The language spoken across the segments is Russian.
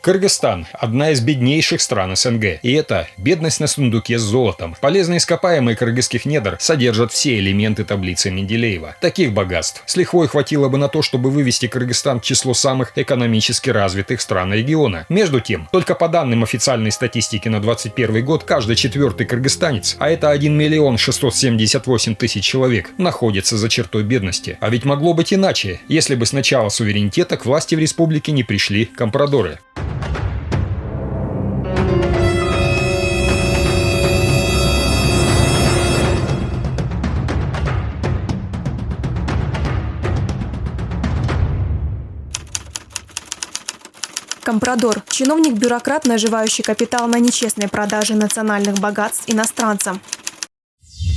Кыргызстан – одна из беднейших стран СНГ. И это бедность на сундуке с золотом. Полезные ископаемые кыргызских недр содержат все элементы таблицы Менделеева. Таких богатств с лихвой хватило бы на то, чтобы вывести Кыргызстан в число самых экономически развитых стран региона. Между тем, только по данным официальной статистики на 2021 год, каждый четвертый кыргызстанец, а это 1 678 000 человек, находится за чертой бедности. А ведь могло быть иначе, если бы с начала суверенитета к власти в республике не пришли компрадоры. Компрадор – чиновник-бюрократ, наживающий капитал на нечестной продаже национальных богатств иностранцам.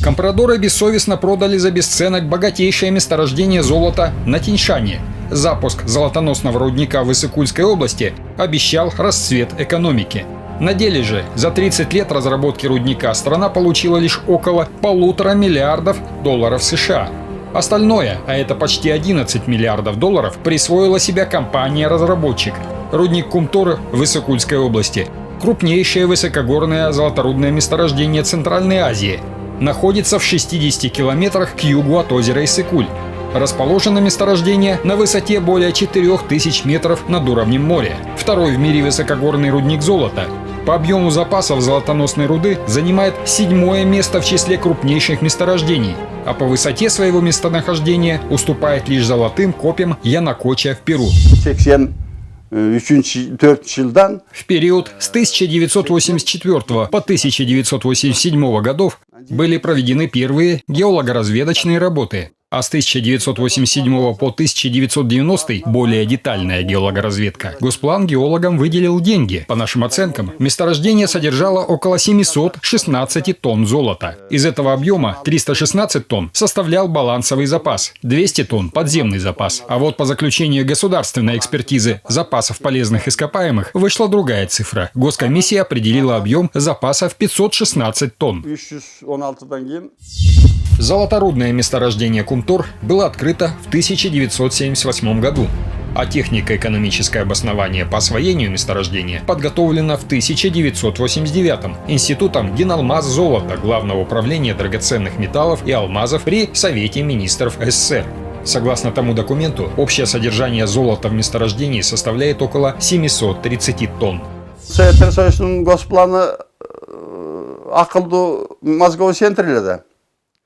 Компрадоры бессовестно продали за бесценок богатейшее месторождение золота на Тяньшане. Запуск золотоносного рудника в Иссык-Кульской области обещал расцвет экономики. На деле же за 30 лет разработки рудника страна получила лишь около $1,5 миллиарда США. Остальное, а это почти $11 миллиардов, присвоила себе компания-разработчик. Рудник Кумтор в Иссык-Кульской области – крупнейшее высокогорное золоторудное месторождение Центральной Азии. Находится в 60 километрах к югу от озера Иссык-Куль. Расположено месторождение на высоте более 4000 метров над уровнем моря. Второй в мире высокогорный рудник золота. По объему запасов золотоносной руды занимает 7-е место в числе крупнейших месторождений, а по высоте своего местонахождения уступает лишь золотым копьям Янакоча в Перу. В период с 1984 по 1987 годов были проведены первые геологоразведочные работы, а с 1987 по 1990 более детальная геологоразведка. Госплан геологам выделил деньги. По нашим оценкам, месторождение содержало около 716 тонн золота. Из этого объема 316 тонн составлял балансовый запас, 200 тонн – подземный запас. А вот по заключению государственной экспертизы запасов полезных ископаемых вышла другая цифра. Госкомиссия определила объем запаса в 516 тонн. Золоторудное месторождение Кумтор было открыто в 1978 году, а технико-экономическое обоснование по освоению месторождения подготовлено в 1989 Институтом Геналмаз золота Главного управления драгоценных металлов и алмазов при Совете министров СССР. Согласно тому документу, общее содержание золота в месторождении составляет около 730 тонн.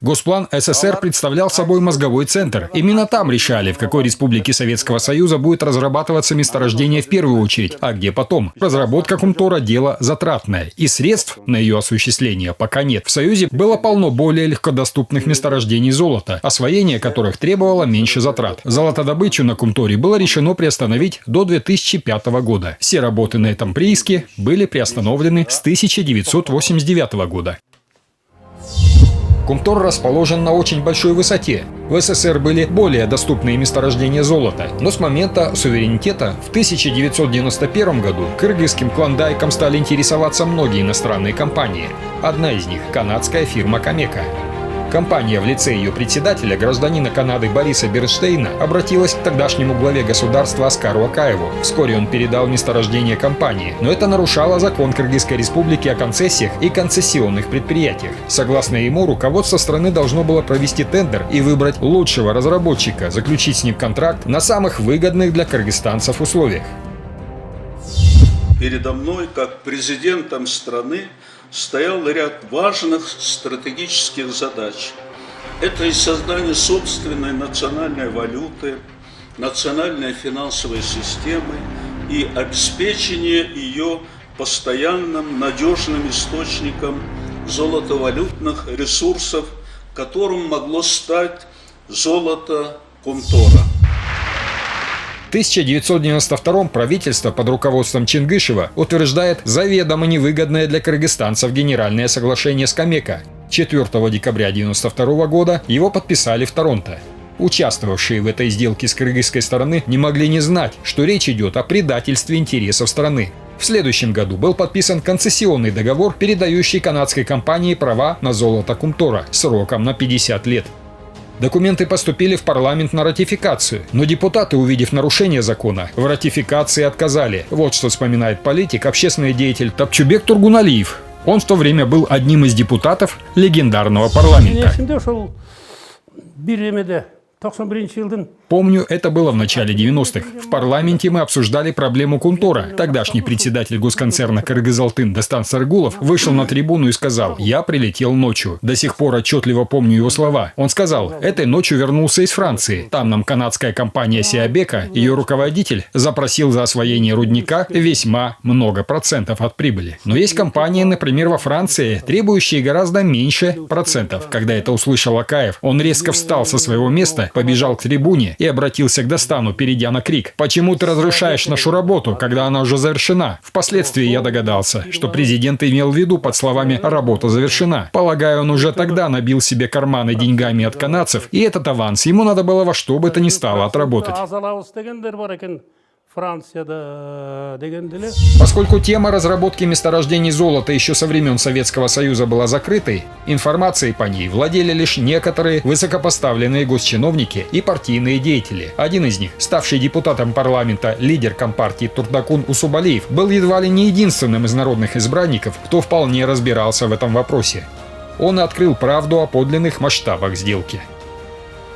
Госплан СССР представлял собой мозговой центр. Именно там решали, в какой республике Советского Союза будет разрабатываться месторождение в первую очередь, а где потом. Разработка Кумтора – дело затратное, и средств на ее осуществление пока нет. В Союзе было полно более легкодоступных месторождений золота, освоение которых требовало меньше затрат. Золотодобычу на Кумторе было решено приостановить до 2005 года. Все работы на этом прииске были приостановлены с 1989 года. Кумтор расположен на очень большой высоте. В СССР были более доступные месторождения золота, но с момента суверенитета в 1991 году кыргызским клондайком стали интересоваться многие иностранные компании. Одна из них – канадская фирма «Камека». Компания в лице ее председателя, гражданина Канады Бориса Бернштейна, обратилась к тогдашнему главе государства Оскару Акаеву. Вскоре он передал месторождение компании, но это нарушало закон Кыргызской республики о концессиях и концессионных предприятиях. Согласно ему, руководство страны должно было провести тендер и выбрать лучшего разработчика, заключить с ним контракт на самых выгодных для кыргызстанцев условиях. Передо мной, как президентом страны, стоял ряд важных стратегических задач. Это и создание собственной национальной валюты, национальной финансовой системы и обеспечение ее постоянным надежным источником золотовалютных ресурсов, которым могло стать золото Кумтора. В 1992 правительство под руководством Чингышева утверждает заведомо невыгодное для кыргызстанцев генеральное соглашение с Камека. 4 декабря 1992 года его подписали в Торонто. Участвовавшие в этой сделке с кыргызской стороны не могли не знать, что речь идет о предательстве интересов страны. В следующем году был подписан концессионный договор, передающий канадской компании права на золото Кумтора сроком на 50 лет. Документы поступили в парламент на ратификацию, но депутаты, увидев нарушение закона, в ратификации отказали. Вот что вспоминает политик, общественный деятель Тапчубек Тургуналиев. Он в то время был одним из депутатов легендарного парламента. Помню, это было в начале 90-х. В парламенте мы обсуждали проблему Кунтора. Тогдашний председатель госконцерна Кыргыз-Алтын Дастан Саргулов вышел на трибуну и сказал: «Я прилетел ночью». До сих пор отчетливо помню его слова. Он сказал: «Этой ночью вернулся из Франции. Там нам канадская компания Сиабека, ее руководитель, запросил за освоение рудника весьма много процентов от прибыли. Но есть компании, например, во Франции, требующие гораздо меньше процентов». Когда это услышал Акаев, он резко встал со своего места, побежал к трибуне и обратился к Дастану, перейдя на крик: «Почему ты разрушаешь нашу работу, когда она уже завершена?» Впоследствии я догадался, что президент имел в виду под словами «работа завершена». Полагаю, он уже тогда набил себе карманы деньгами от канадцев, и этот аванс ему надо было во что бы то ни стало отработать. Поскольку тема разработки месторождений золота еще со времен Советского Союза была закрытой, информацией по ней владели лишь некоторые высокопоставленные госчиновники и партийные деятели. Один из них, ставший депутатом парламента лидер компартии Турдакун Усубалиев, был едва ли не единственным из народных избранников, кто вполне разбирался в этом вопросе. Он открыл правду о подлинных масштабах сделки.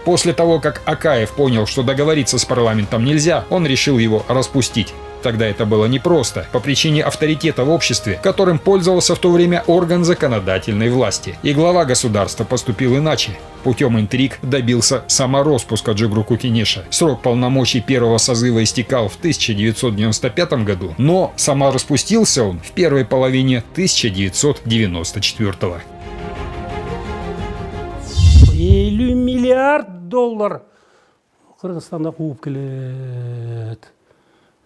После того, как Акаев понял, что договориться с парламентом нельзя, он решил его распустить. Тогда это было непросто, по причине авторитета в обществе, которым пользовался в то время орган законодательной власти. И глава государства поступил иначе. Путем интриг добился самороспуска Джугруку Кенеша. Срок полномочий первого созыва истекал в 1995 году, но самораспустился он в первой половине 1994 года. 50 миллиард доллар Кыргызстанда кууп келет.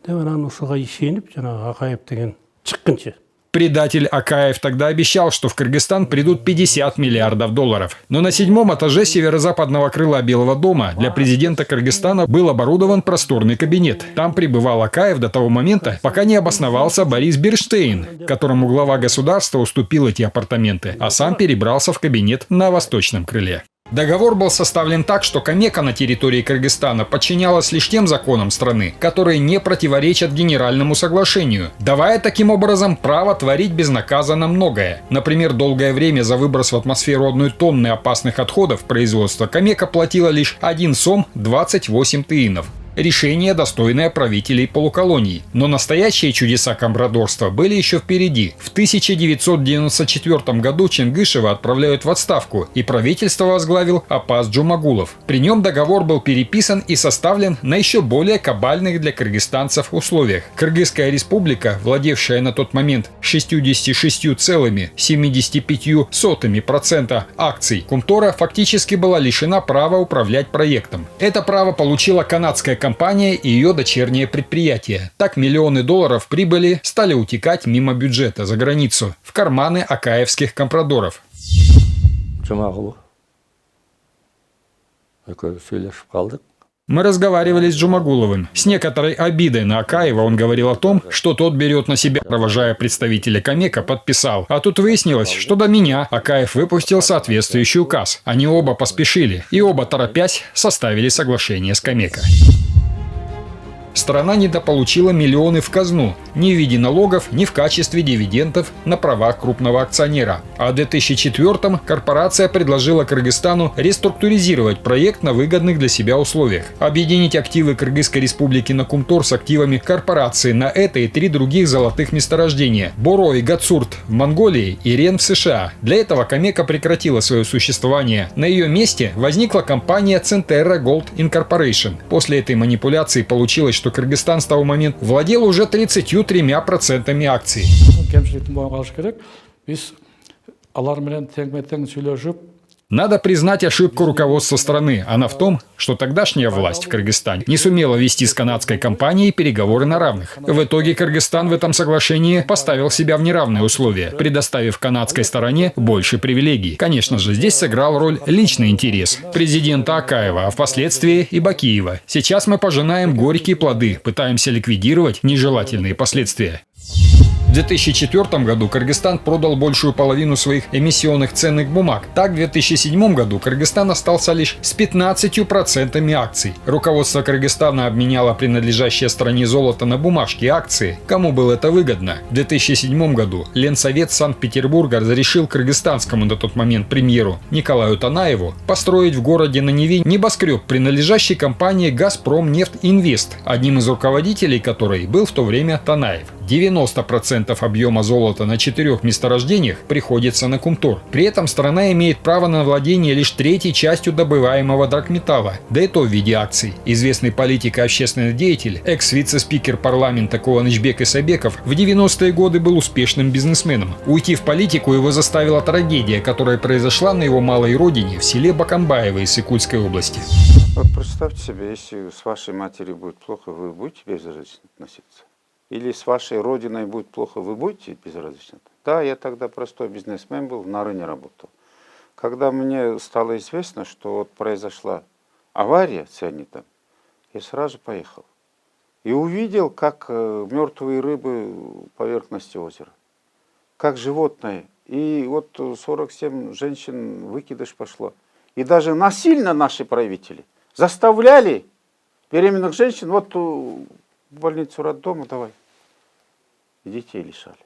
Деп анан ушуга ишенип, жанагы Акаев деген чыккынчы. Предатель Акаев тогда обещал, что в Кыргызстан придут 50 миллиардов долларов. Но на 7-м этаже северо-западного крыла Белого дома для президента Кыргызстана был оборудован просторный кабинет. Там пребывал Акаев до того момента, пока не обосновался Борис Берштейн, которому глава государства уступил эти апартаменты, а сам перебрался в кабинет на восточном крыле. Договор был составлен так, что Камека на территории Кыргызстана подчинялась лишь тем законам страны, которые не противоречат Генеральному соглашению, давая таким образом право творить безнаказанно многое. Например, долгое время за выброс в атмосферу 1 тонны опасных отходов производства Камека платила лишь 1 сом 28 тыинов. Решение, достойное правителей полуколоний. Но настоящие чудеса компрадорства были еще впереди. В 1994 году Чингышева отправляют в отставку, и правительство возглавил Апаз Джумагулов. При нем договор был переписан и составлен на еще более кабальных для кыргызстанцев условиях. Кыргызская республика, владевшая на тот момент 66,75% акций Кунтора, фактически была лишена права управлять проектом. Это право получила канадская компания и ее дочерние предприятия. Так миллионы долларов прибыли стали утекать мимо бюджета за границу, в карманы акаевских компрадоров. Мы разговаривали с Джумагуловым. С некоторой обидой на Акаева он говорил о том, что тот берет на себя, провожая представителя Камека, подписал. А тут выяснилось, что до меня Акаев выпустил соответствующий указ. Они оба поспешили и оба, торопясь, составили соглашение с Камека. Страна недополучила миллионы в казну, ни в виде налогов, ни в качестве дивидендов на правах крупного акционера. А в 2004-м корпорация предложила Кыргызстану реструктуризировать проект на выгодных для себя условиях. Объединить активы Кыргызской республики на Кумтор с активами корпорации на это и 3 других золотых месторождения – Боро и Гацурт в Монголии и Рен в США. Для этого Камека прекратила свое существование. На ее месте возникла компания Centerra Gold Incorporation. После этой манипуляции получилось, что Кыргызстан с того момента владел уже 33% акций. Надо признать ошибку руководства страны. Она в том, что тогдашняя власть в Кыргызстане не сумела вести с канадской компанией переговоры на равных. В итоге Кыргызстан в этом соглашении поставил себя в неравные условия, предоставив канадской стороне больше привилегий. Конечно же, здесь сыграл роль личный интерес президента Акаева, а впоследствии и Бакиева. Сейчас мы пожинаем горькие плоды, пытаемся ликвидировать нежелательные последствия. 2004 году Кыргызстан продал большую половину своих эмиссионных ценных бумаг. Так, в 2007 году Кыргызстан остался лишь с 15% акций. Руководство Кыргызстана обменяло принадлежащее стране золото на бумажки и акции. Кому было это выгодно? В 2007 году Ленсовет Санкт-Петербурга разрешил кыргызстанскому на тот момент премьеру Николаю Танаеву построить в городе на Неве небоскреб, принадлежащий компании «Газпромнефть-Инвест», одним из руководителей которой был в то время Танаев. 90% объема золота на 4 месторождениях приходится на Кумтор. При этом страна имеет право на владение лишь третьей частью добываемого драгметалла, да и то в виде акций. Известный политик и общественный деятель, экс-вице-спикер парламента Куланычбек Исабеков в 90-е годы был успешным бизнесменом. Уйти в политику его заставила трагедия, которая произошла на его малой родине в селе Бакамбаево Иссыкульской области. Вот представьте себе, если с вашей матерью будет плохо, вы будете безразлично относиться? Или с вашей родиной будет плохо, вы будете безразличны? Да, я тогда простой бизнесмен был, на рынке работал. Когда мне стало известно, что вот произошла авария с цианидом, я сразу же поехал. И увидел, как мертвые рыбы поверхности озера, как животные. И вот 47 женщин выкидыш пошло. И даже насильно наши правители заставляли беременных женщин, вот в больницу роддома давай. И детей лишали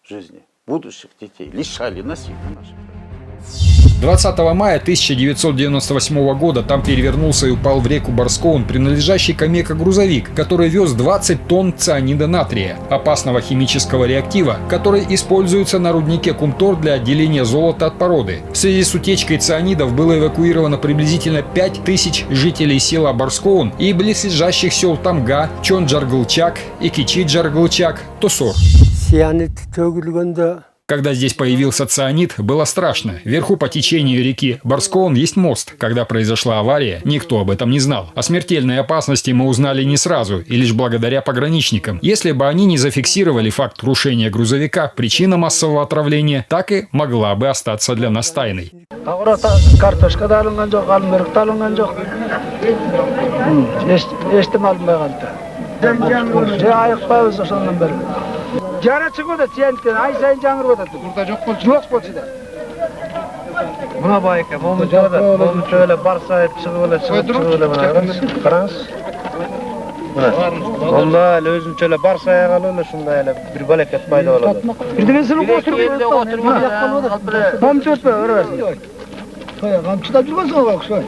жизни, будущих детей лишали насильно наши правители. 20 мая 1998 года там перевернулся и упал в реку Барскоун принадлежащий Камека грузовик, который вез 20 тонн цианида натрия, опасного химического реактива, который используется на руднике Кумтор для отделения золота от породы. В связи с утечкой цианидов было эвакуировано приблизительно 5000 жителей села Барскоун и близлежащих сел Тамга, Чонджаргылчак, Икичи-Джаргылчак, Тосор. Когда здесь появился цианид, было страшно. Вверху по течению реки Барскоун есть мост. Когда произошла авария, никто об этом не знал. О смертельной опасности мы узнали не сразу, и лишь благодаря пограничникам. Если бы они не зафиксировали факт крушения грузовика, причина массового отравления так и могла бы остаться для нас тайной. Жара чыгып атат, цианиттен ай сайын жаңырып атат. Мурда жок болчу. Жок болчу да. Мына байка, момун чыгып атат. Момун чөйлө бар сайып чыгып эле, чыгып эле мына. Караңыз. Мына эле өзүнчө эле бар саягалы эле ушундай эле бир балекет пайда болот. Бирдеме сылып отуруп атат. Момун чөтпө, өрөбөсүн. Камчыдап жүргөнсүң окшой.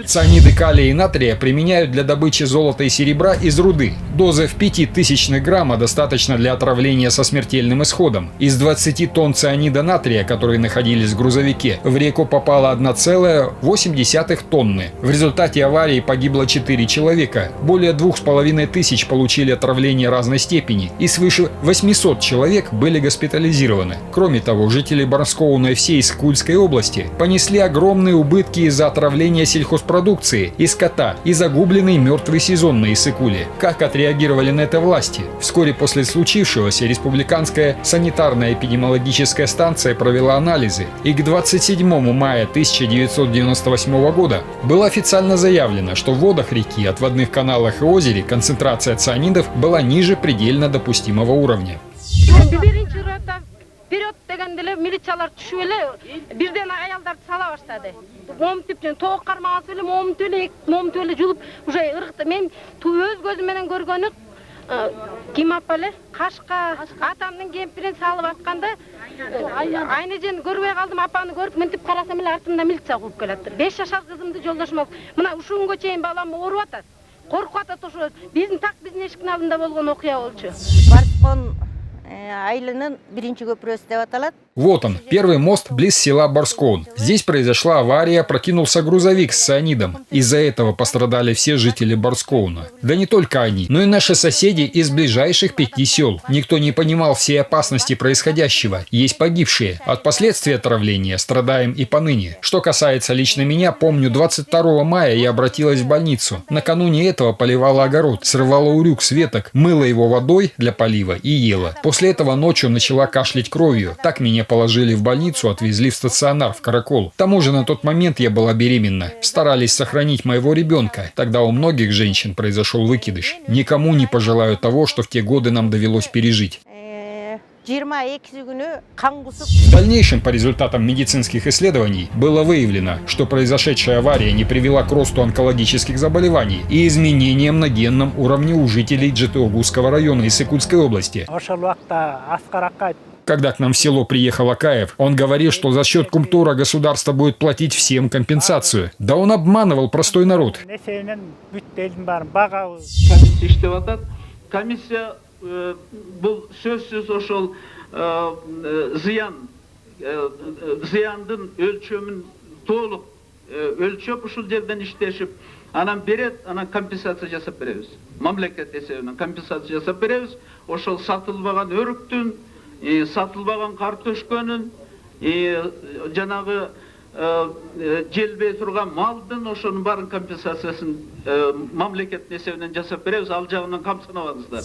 Цианиды калия и натрия применяют для добычи золота и серебра из руды. Дозы в 5000 грамма достаточно для отравления со смертельным исходом. Из 20 тонн цианида натрия, которые находились в грузовике, в реку попало 1,8 тонны. В результате аварии погибло 4 человека. Более 2500 получили отравление разной степени, и свыше 800 человек были госпитализированы. Кроме того, жители Барскоуна и всей Иссыкульской области понесли огромные убытки из-за отравления сельхозпродукции и скота и загубленный мертвый сезон на Иссыкуле. Как отреагировали на это власти? Вскоре после случившегося республиканская санитарная эпидемиологическая станция провела анализы, и к 27 мая 1998 года было официально заявлено, что в водах реки, отводных каналах и озере концентрация цианидов была ниже предельно допустимого уровня. Вперед дегенде милициялар түшүп эле бирден аялдарды сала баштады. Момтиптен тоок кармаган эле момту эле жулуп уже ырыкты. Мен өз көзүм менен көргөнү ким апа эле Кашка атамдын кемпирин салып атканда айнежен көрбөй калдым, апаны көрүп мынтип карасам эле артымда милиция кууп келатты. 5 жашар кызымды жолдошум алып, мына ушунгө чейин балам ооруп атат. Коркуп атат ошо. Биздин эшиктин алдында болгон окуя болчу. Айлынын биринчи көпүрөсү деп аталат. Вот он, первый мост близ села Барскоун. Здесь произошла авария, прокинулся грузовик с цианидом. Из-за этого пострадали все жители Барскоуна. Да не только они, но и наши соседи из ближайших 5 сел. Никто не понимал всей опасности происходящего. Есть погибшие. От последствий отравления страдаем и поныне. Что касается лично меня, помню, 22 мая я обратилась в больницу. Накануне этого поливала огород, срывала урюк с веток, мыла его водой для полива и ела. После этого ночью начала кашлять кровью. Так меня меня положили в больницу, отвезли в стационар, в Каракол. К тому же на тот момент я была беременна. Старались сохранить моего ребенка. Тогда у многих женщин произошел выкидыш. Никому не пожелаю того, что в те годы нам довелось пережить. 22 күні қан құсып. В дальнейшем, по результатам медицинских исследований, было выявлено, что произошедшая авария не привела к росту онкологических заболеваний и изменениям на генном уровне у жителей Джетеогузского района Иссыкульской области. Ошол убакта Аскар Акаев Когда к нам в село приехал Акаев, он говорил, что за счет Кумтора государство будет платить всем компенсацию. Да он обманывал простой народ. несенен бүт элдин баарын бага Комиссия иштеп атат. Комиссия бұл сөзсіз ошол зыяндын өлчөмүн толук өлчөп ушул жерден иштешип, анан берет, анан компенсация жасап беребиз. Мамлекет эсебинен компенсация жасап беребиз. Ошол сатылбаган өрүктүн, сатылбаган картошкөнүн, жанагы желбей турган малдын ошонун баарын компенсациясын мамлекеттин эсебинен жасап беребиз, ал жагынан камсынабаңыздар.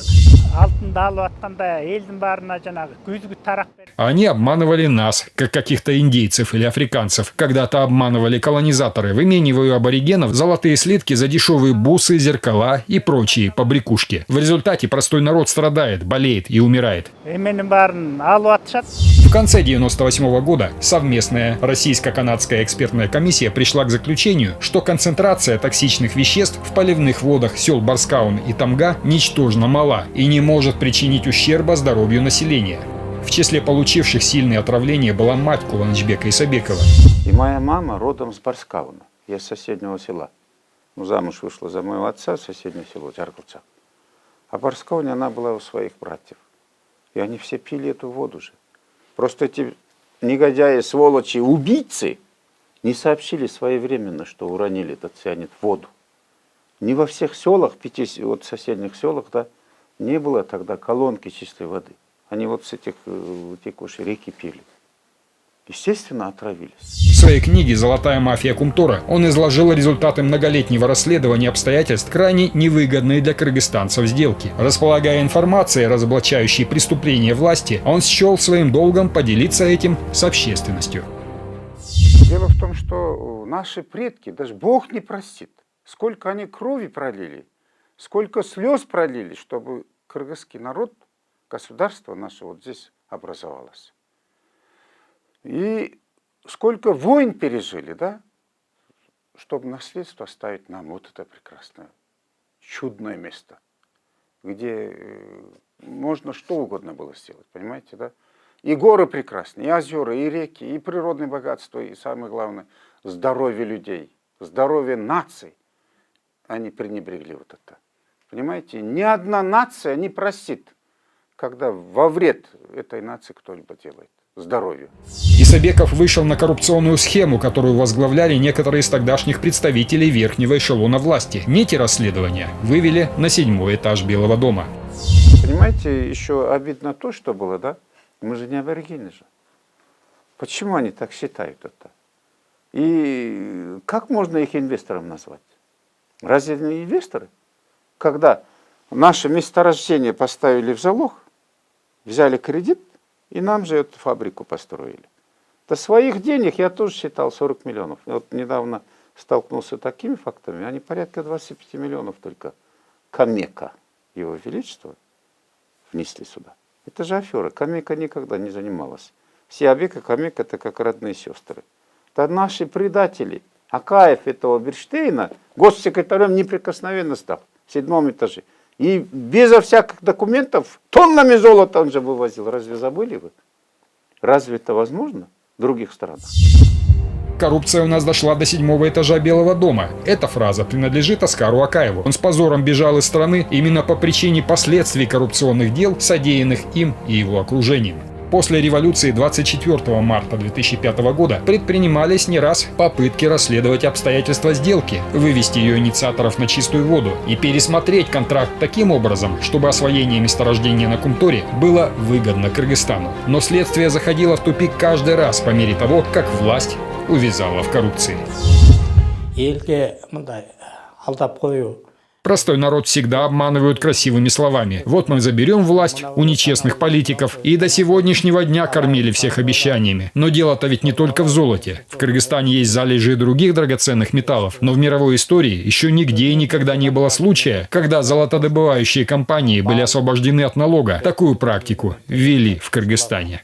алтынды алып атканда элдин баарына жанагы күзгү тарак берип. Они обманывали нас, как каких-то индейцев или африканцев. Когда-то обманывали колонизаторы, выменивая у аборигенов золотые слитки за дешевые бусы, зеркала и прочие побрякушки. В результате простой народ страдает, болеет и умирает. Эменин баарын алып атышат. В конце 1998 года совместная российско-канадская экспертная комиссия пришла к заключению, что концентрация токсичных веществ в поливных водах сел Барскаун и Тамга ничтожно мала и не может причинить ущерба здоровью населения. В числе получивших сильные отравления была мать Куланычбека Исабекова. И моя мама родом с Барскауна, я с соседнего села. Ну, замуж вышла за моего отца, соседнее село, Джаркулцак. А в Барскауне она была у своих братьев. И они все пили эту воду же. Просто эти негодяи, сволочи, убийцы не сообщили своевременно, что уронили этот цианид в воду. Не во всех селах, вот соседних селах, да, не было тогда колонки чистой воды. Они вот с этих текущей реки пили. Естественно, отравились. В своей книге «Золотая мафия Кумтора» он изложил результаты многолетнего расследования обстоятельств, крайне невыгодные для кыргызстанцев сделки. Располагая информацией, разоблачающей преступления власти, он счел своим долгом поделиться этим с общественностью. Дело в том, что наши предки, даже Бог не простит, сколько они крови пролили, сколько слез пролили, чтобы кыргызский народ, государство наше вот здесь образовалось. И сколько войн пережили, да, чтобы наследство оставить нам вот это прекрасное, чудное место, где можно что угодно было сделать, понимаете, да? И горы прекрасные, и озера, и реки, и природные богатства, и самое главное, здоровье людей, здоровье наций. Они пренебрегли вот это. Понимаете, ни одна нация не простит, когда во вред этой нации кто-либо делает. Здоровью. Исабеков вышел на коррупционную схему, которую возглавляли некоторые из тогдашних представителей верхнего эшелона власти. Нити расследования вывели на 7-й этаж Белого дома. Понимаете, еще обидно то, что было, да? Мы же не аборигены же. Почему они так считают это? И как можно их инвестором назвать? Разве не инвесторы? Когда наше месторождение поставили в залог, взяли кредит, и нам же эту фабрику построили. До своих денег я тоже считал 40 миллионов. Вот недавно столкнулся с такими фактами, они порядка 25 миллионов только Камека, его величество, внесли сюда. Это же афера. Камека никогда не занималась. Сиабек и Камека — это как родные сестры. Это наши предатели. Акаев этого Берштейна госсекретарем неприкосновенно стал в 7-м этаже. И безо всяких документов тоннами золота он же вывозил. Разве забыли вы? Разве это возможно в других странах? Коррупция у нас дошла до 7-го этажа Белого дома. Эта фраза принадлежит Оскару Акаеву. Он с позором бежал из страны именно по причине последствий коррупционных дел, содеянных им и его окружением. После революции 24 марта 2005 года предпринимались не раз попытки расследовать обстоятельства сделки, вывести ее инициаторов на чистую воду и пересмотреть контракт таким образом, чтобы освоение месторождения на Кумторе было выгодно Кыргызстану. Но следствие заходило в тупик каждый раз по мере того, как власть увязала в коррупции. Простой народ всегда обманывают красивыми словами. Вот мы заберем власть у нечестных политиков. И до сегодняшнего дня кормили всех обещаниями. Но дело-то ведь не только в золоте. В Кыргызстане есть залежи других драгоценных металлов. Но в мировой истории еще нигде и никогда не было случая, когда золотодобывающие компании были освобождены от налога. Такую практику ввели в Кыргызстане.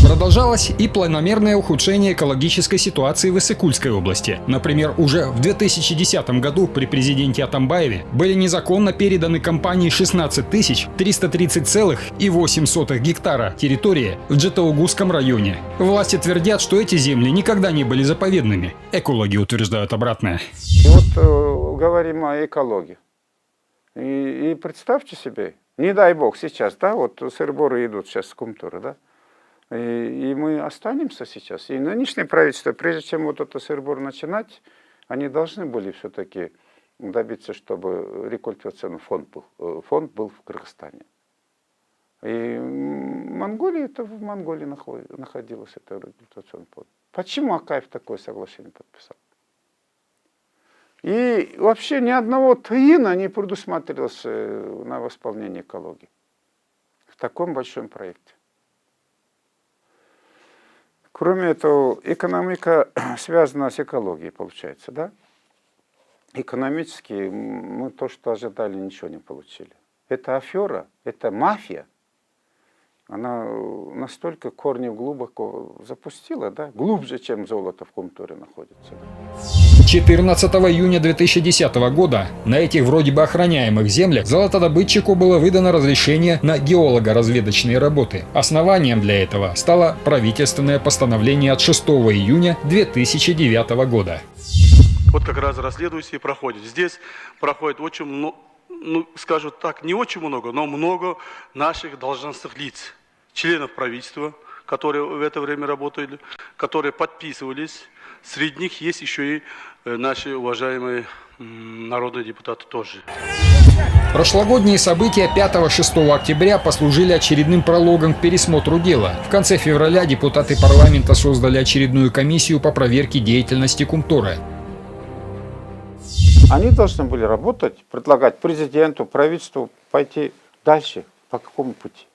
Продолжалось и планомерное ухудшение экологической ситуации в Иссыкульской области. Например, уже в 2010 году при президенте Атамбаеве были незаконно переданы компании 16 330,8 гектара территории в Джетаугусском районе. Власти твердят, что эти земли никогда не были заповедными. Экологи утверждают обратное. И вот говорим о экологии. И представьте себе, не дай бог сейчас, да, вот сырборы идут сейчас с Кумтуры, да, и мы останемся сейчас. И нынешнее правительство, прежде чем вот это сырбор начинать, они должны были все-таки добиться, чтобы рекультивационный фонд был в Кыргызстане. И Монголия, это в Монголии находилось, это рекультивационный фонд. Почему Акаев такое соглашение подписал? И вообще ни одного тыина не предусматривалось на восполнение экологии в таком большом проекте. Кроме этого, экономика связана с экологией, получается, да? Экономически мы то, что ожидали, ничего не получили. Это афера, это мафия. Она настолько корни глубоко запустила, да? Глубже, чем золото в Кумтуре находится. 14 июня 2010 года на этих вроде бы охраняемых землях золотодобытчику было выдано разрешение на геолого-разведочные работы. Основанием для этого стало правительственное постановление от 6 июня 2009 года. Вот как раз расследующие проходят. Здесь проходит очень много, ну, скажу так, не очень много, но много наших должностных лиц, членов правительства, которые в это время работали, которые подписывались. Среди них есть еще и наши уважаемые народные депутаты тоже. Прошлогодние события 5-6 октября послужили очередным прологом к пересмотру дела. В конце февраля депутаты парламента создали очередную комиссию по проверке деятельности Кумтора. Они должны были работать, предлагать президенту, правительству пойти дальше. По какому пути?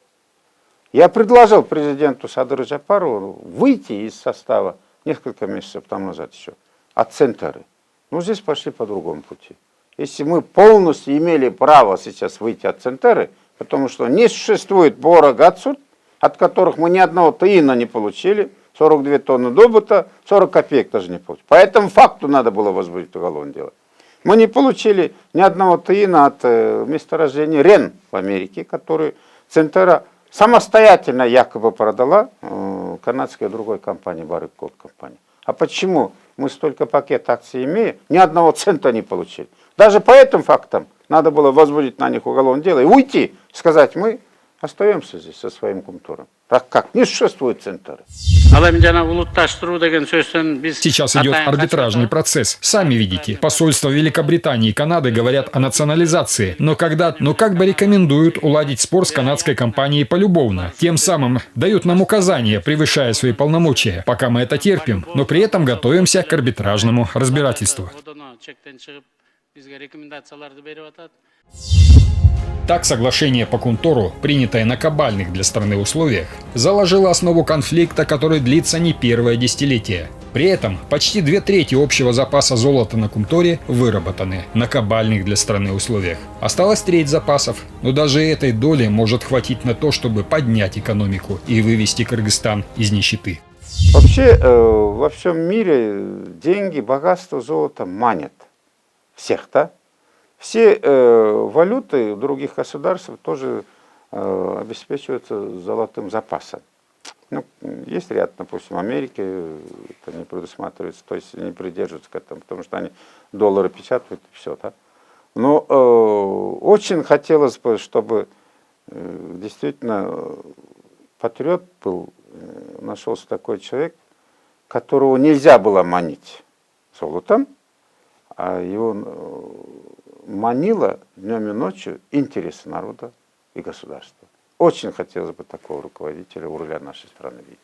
Я предложил президенту Садыру Джапарову выйти из состава несколько месяцев тому назад еще от Центры. Но здесь пошли по другому пути. Если мы полностью имели право сейчас выйти от Центры, потому что не существует Бора Гацут, от которых мы ни одного тыина не получили, 42 тонны добыта, 40 копеек даже не получили. По этому факту надо было возбудить уголовное дело. Мы не получили ни одного тыина от месторождения Рен в Америке, который Центра самостоятельно якобы продала канадской другой компании, Barrick Gold компании. А почему мы столько пакет акций имея, ни одного цента не получили? Даже по этим фактам надо было возбудить на них уголовное дело и уйти, сказать, мы остаемся здесь со своим Кумтуром. Так как? Не существует Центра. Сейчас идет арбитражный процесс. Сами видите, посольства Великобритании и Канады говорят о национализации, но как бы рекомендуют уладить спор с канадской компанией полюбовно. Тем самым дают нам указания, превышая свои полномочия. Пока мы это терпим, но при этом готовимся к арбитражному разбирательству. Так, соглашение по Кумтору, принятое на кабальных для страны условиях, заложило основу конфликта, который длится не первое десятилетие. При этом почти 2/3 общего запаса золота на Кумторе выработаны на кабальных для страны условиях. Осталась треть запасов, но даже этой доли может хватить на то, чтобы поднять экономику и вывести Кыргызстан из нищеты. Вообще во всем мире деньги, богатство, золото манят всех, да? Все валюты других государств тоже обеспечиваются золотым запасом. Ну, есть ряд, допустим, Америки, это не предусматривается, то есть не придерживаются к этому, потому что они доллары печатают и все. Да? Но очень хотелось бы, чтобы действительно патриот был, нашелся такой человек, которого нельзя было манить золотом, а его манило днем и ночью интересы народа и государства. Очень хотелось бы такого руководителя у руля нашей страны видеть.